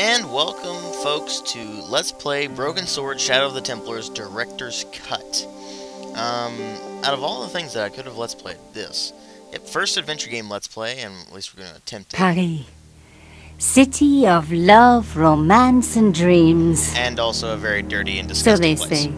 And welcome, folks, to Let's Play Broken Sword Shadow of the Templars Director's Cut. Out of all the things that I could have Let's Played, this. First adventure game Let's Play, and at least we're going to attempt it. Paris. City of love, romance, and dreams. And also a very dirty and disgusting place. So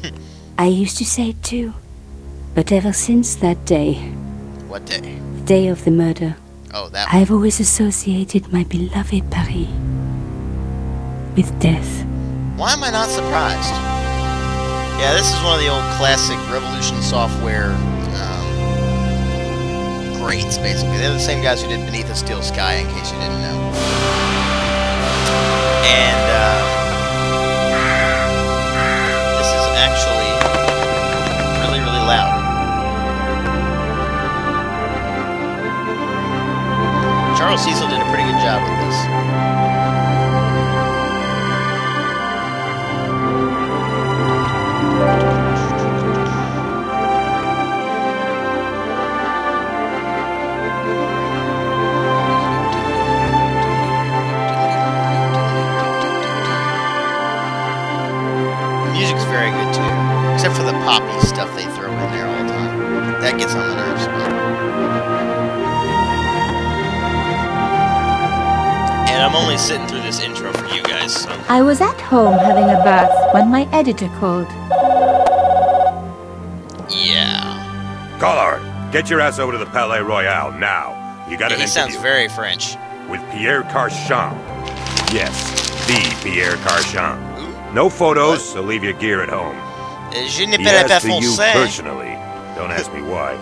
they say. I used to say it too. But ever since that day... What day? The day of the murder. Oh, that one. I've always associated my beloved Paris with death. Why am I not surprised? Yeah, this is one of the old classic Revolution Software greats, basically. They're the same guys who did Beneath a Steel Sky, in case you didn't know. And, this is actually really, really loud. Charles Cecil did a pretty good job with this. The music's very good too, except for the poppy stuff they throw in there all the time. That gets on the nerves. And I'm only sitting through this intro for you guys, so... I was at home having a bath when my editor called. Yeah. Collard, get your ass over to the Palais Royal now. You got an He interview. sounds very French. With Pierre Carchon. Yes, the Pierre Carchon. No photos, so leave your gear at home. Je ne He parle pas asked for you français. personally. Don't ask me why.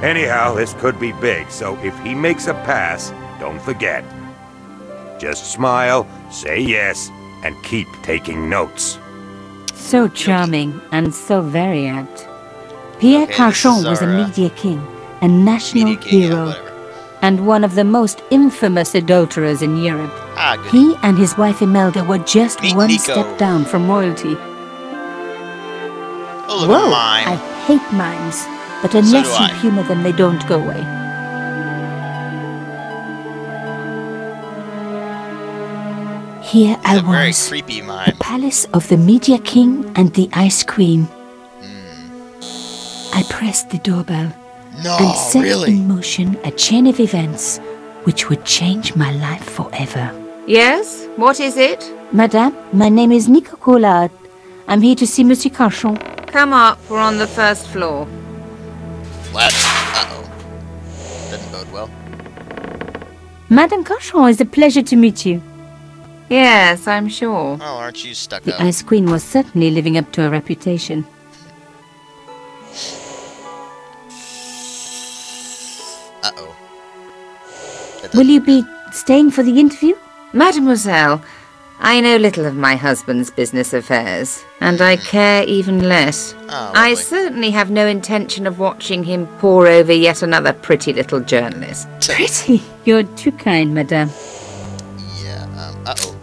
Anyhow, this could be big, so if he makes a pass, don't forget. Just smile, say yes, and keep taking notes. So charming and so very apt. Pierre Okay, this Carchon is was a our, media king, a national Media King, yeah, hero, whatever. and one of the most infamous adulterers in Europe. Ah, good. He and his wife Imelda were just Meet one Nico. step down from royalty. Oh, look Whoa! at mime. I hate mimes, but unless do you I. humor them, they don't go away. Here He's I a very was, creepy the mime. palace of the Media King and the Ice Queen. I pressed the doorbell No, and set really? in motion a chain of events which would change my life forever. Yes? What is it? Madame, my name is Nico Collard. I'm here to see Monsieur Carchon. Come up, we're on the first floor. What? Uh-oh. Doesn't bode well. Madame Carchon, it's a pleasure to meet you. Yes, I'm sure. Oh, aren't you stuck The up? Ice Queen was certainly living up to her reputation. Uh-oh. That Will doesn't- you be staying for the interview? Mademoiselle, I know little of my husband's business affairs, and I care even less. Oh, I lovely. certainly have no intention of watching him pore over yet another pretty little journalist. Pretty. You're too kind, madame. Yeah, uh-oh.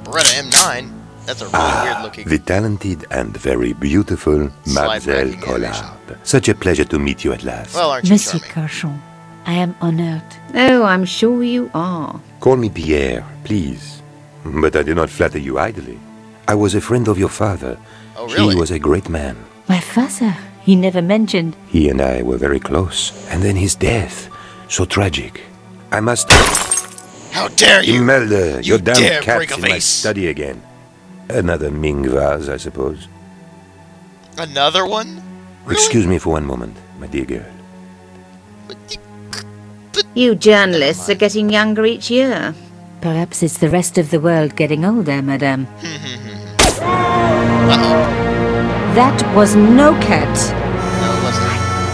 Beretta M9? That's a really weird looking... The talented and very beautiful Mademoiselle Slide-backing Collard. animation. Such a pleasure to meet you at last. Well, aren't you Monsieur charming? Carchon, I am honored. Oh, I'm sure you are. Call me Pierre, please. But I do not flatter you idly. I was a friend of your father. Oh, really? He was a great man. My father, he never mentioned. He and I were very close. And then his death. So tragic. I must... How dare you! Imelda, You your damn dare break cat's a in my vase. study again. Another Ming vase, I suppose. Another one? Really? Excuse me for one moment, my dear girl. You journalists are getting younger each year. Perhaps it's the rest of the world getting older, madame. Uh-oh. That was no cat. No, it wasn't.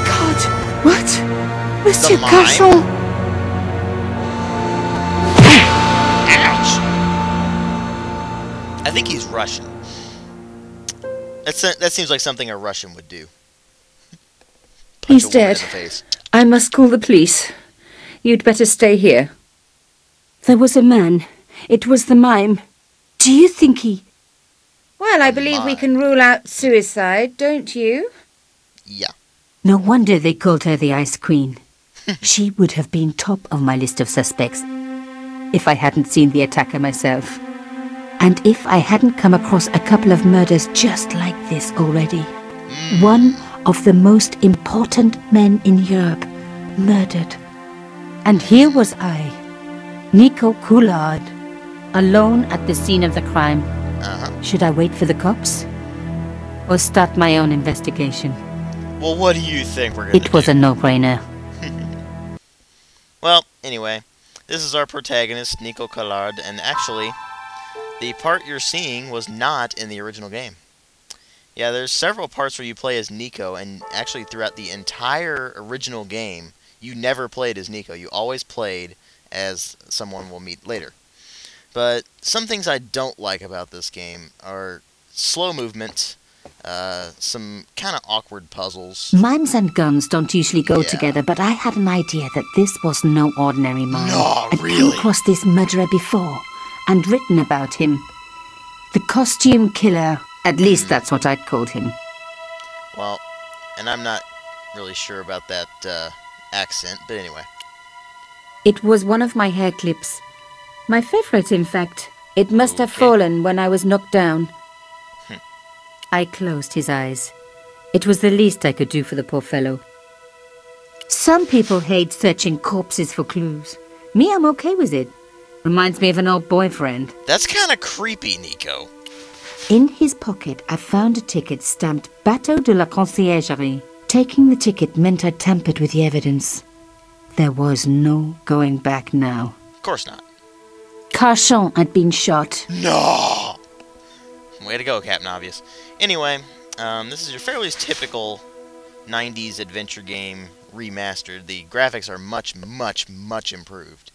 God, what? Monsieur mime? Carchon! Ouch! I think he's Russian. That seems like something a Russian would do. Punch He's a woman in dead. the face. I must call the police. You'd better stay here. There was a man. It was the mime. Do you think he... Well, I believe we can rule out suicide, don't you? Yeah. No wonder they called her the Ice Queen. She would have been top of my list of suspects. if I hadn't seen the attacker myself. And if I hadn't come across a couple of murders just like this already. One of the most important men in Europe murdered. And here was I, Nico Coulard, alone at the scene of the crime. Should I wait for the cops? Or start my own investigation? Well, what do you think we're gonna do? It was a no-brainer. Well, anyway, this is our protagonist, Nico Coulard, and actually, the part you're seeing was not in the original game. Yeah, there's several parts where you play as Nico, and actually throughout the entire original game, you never played as Nico. You always played as someone we'll meet later. But some things I don't like about this game are slow movement, some kind of awkward puzzles. Mimes and guns don't usually go together, but I had an idea that this was no ordinary mime. No, I'd really? come across this murderer before, and written about him. The costume killer. At least that's what I'd called him. Well, and I'm not really sure about that accent, but anyway. It was one of my hair clips. My favorite, in fact. It must have Okay. fallen when I was knocked down. I closed his eyes. It was the least I could do for the poor fellow. Some people hate searching corpses for clues. Me, I'm okay with it. Reminds me of an old boyfriend. That's kind of creepy, Nico. In his pocket, I found a ticket stamped Bateau de la Conciergerie. Taking the ticket meant I tampered with the evidence. There was no going back now. Of course not. Carchon had been shot. No! Way to go, Captain Obvious. Anyway, this is your fairly typical 90s adventure game remastered. The graphics are much, much, much improved.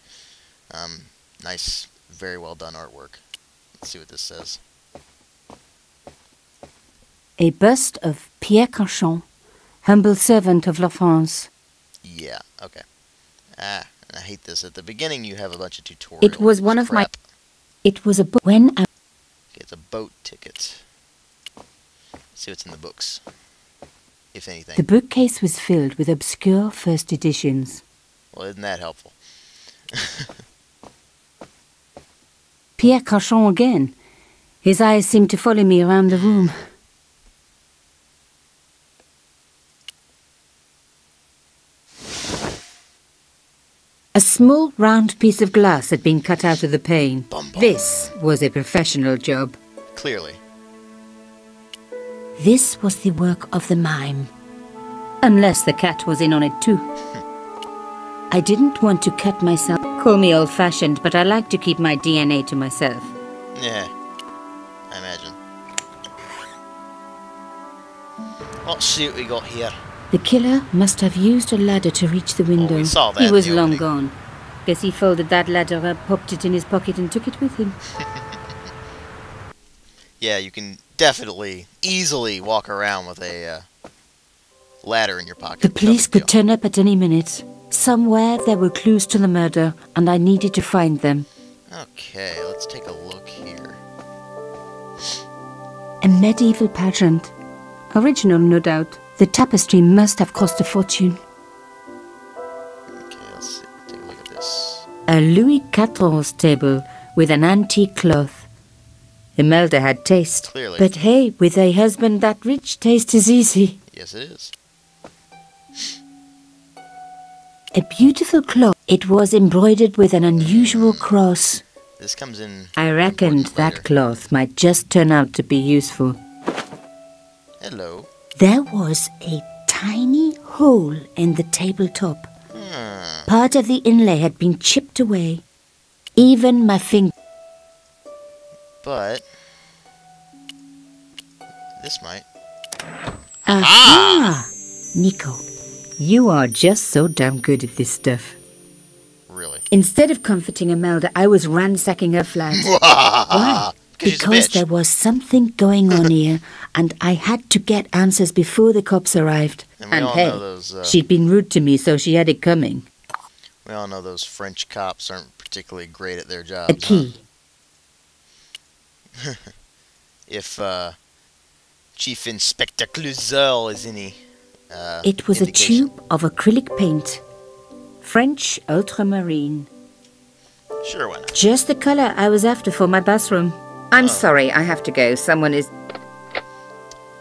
Nice, very well done artwork. Let's see what this says. A bust of Pierre Carchon, humble servant of La France. Yeah, okay. And I hate this. At the beginning, you have a bunch of tutorials. It was one of my... Crap. It was a book. When I... Okay, it's a boat ticket. Let's see what's in the books, if anything. The bookcase was filled with obscure first editions. Well, isn't that helpful? Pierre Carchon again. His eyes seemed to follow me around the room. A small round piece of glass had been cut out of the pane. Bum, bum. This was a professional job. Clearly. This was the work of the mime. Unless the cat was in on it too. I didn't want to cut myself. Call me old-fashioned, but I like to keep my DNA to myself. Yeah, I imagine. Let's see what we got here. The killer must have used a ladder to reach the window. we saw that He in was the long opening. gone. Guess he folded that ladder up, popped it in his pocket and took it with him. Yeah, you can definitely, easily walk around with a ladder in your pocket. The No police big could deal. turn up at any minute. Somewhere there were clues to the murder, and I needed to find them. Okay, let's take a look here. A medieval pageant. Original, no doubt. The tapestry must have cost a fortune. Okay, let's see. Take a look at this. A Louis XIV table with an antique cloth. Imelda had taste. Clearly. But hey, with a husband that rich, taste is easy. Yes, it is. A beautiful cloth. It was embroidered with an unusual cross. This comes in. I reckoned importance that later. cloth might just turn out to be useful. Hello. There was a tiny hole in the tabletop. Part of the inlay had been chipped away. Even my finger... But this might. Aha! Nico, you are just so damn good at this stuff. Really. Instead of comforting Imelda, I was ransacking her flat. Why? Because she's a Because bitch. there was something going on here, and I had to get answers before the cops arrived. And we all hey, know those, she'd been rude to me, so she had it coming. We all know those French cops aren't particularly great at their jobs. A key. Huh? If Chief Inspector Cluzel is any It was a indication. tube of acrylic paint. French ultramarine. Sure, why not? Just the color I was after for my bathroom. I'm sorry, I have to go. Someone is...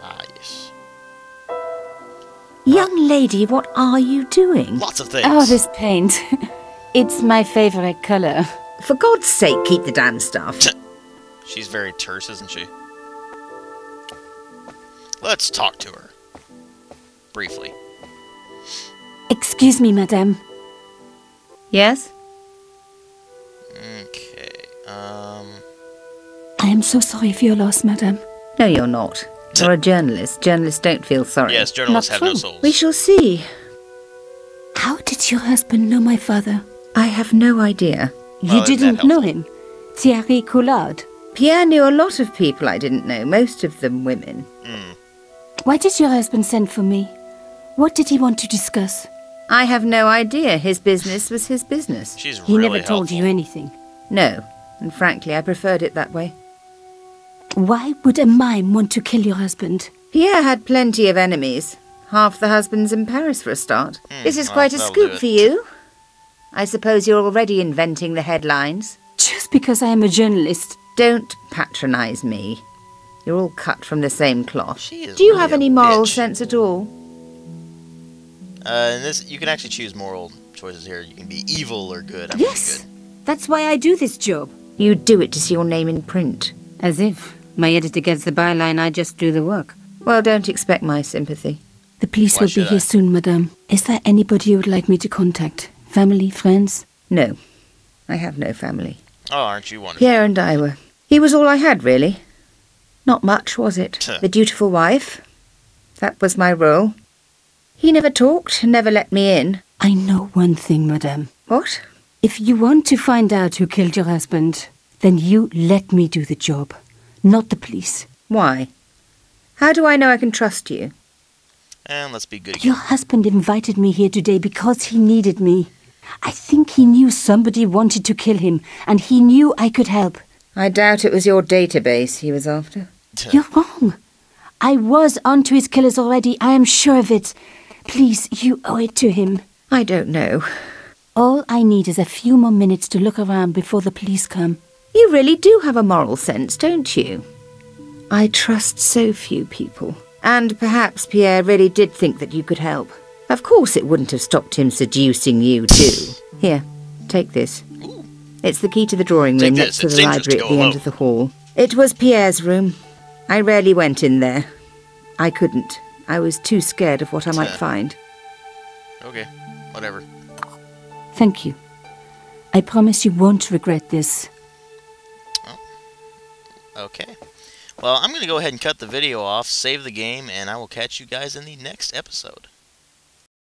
Ah, yes. Young lady, what are you doing? Lots of things. Oh, this paint. It's my favorite color. For God's sake, keep the damn stuff. She's very terse, isn't she? Let's talk to her. Briefly. Excuse me, madame. Yes? Okay, I am so sorry for your loss, madame. No, you're not. You're a journalist. Journalists don't feel sorry. yes, journalists Not have no true. souls. We shall see. How did your husband know my father? I have no idea. You Well, isn't that didn't know helpful? him? Thierry Collard. Pierre knew a lot of people I didn't know, most of them women. Why did your husband send for me? What did he want to discuss? I have no idea. His business was his business. She's He really never told helpful. you anything. No, and frankly, I preferred it that way. Why would a mime want to kill your husband? Pierre had plenty of enemies. Half the husbands in Paris for a start. This is well, quite a that'll scoop do it. for you. I suppose you're already inventing the headlines. Just because I am a journalist. Don't patronise me. You're all cut from the same cloth. She is Do you really have a any moral bitch. sense at all? And this, you can actually choose moral choices here. You can be evil or good. I'm Yes. good. That's why I do this job. You do it to see your name in print. As if. My editor gets the byline, I just do the work. Well, don't expect my sympathy. The police Why will be should I? here soon, madame. Is there anybody you would like me to contact? Family, friends? No, I have no family. Oh, aren't you wonderful? Pierre and I were. He was all I had, really. Not much, was it? Tuh. The dutiful wife. That was my role. He never talked, never let me in. I know one thing, madame. What? If you want to find out who killed your husband, then you let me do the job, not the police. Why? How do I know I can trust you? And let's be good again. Your husband invited me here today because he needed me. I think he knew somebody wanted to kill him, and he knew I could help. I doubt it was your database he was after. You're wrong. I was onto his killers already, I am sure of it. Please, you owe it to him. I don't know. All I need is a few more minutes to look around before the police come. You really do have a moral sense, don't you? I trust so few people. And perhaps Pierre really did think that you could help. Of course it wouldn't have stopped him seducing you too. Here, take this. Ooh. It's the key to the drawing Take room this. next to It's the dangerous to library at go the end alone. of the hall. It was Pierre's room. I rarely went in there. I couldn't. I was too scared of what I might find. Okay, whatever. Thank you. I promise you won't regret this. Okay. Well, I'm going to go ahead and cut the video off, save the game, and I will catch you guys in the next episode.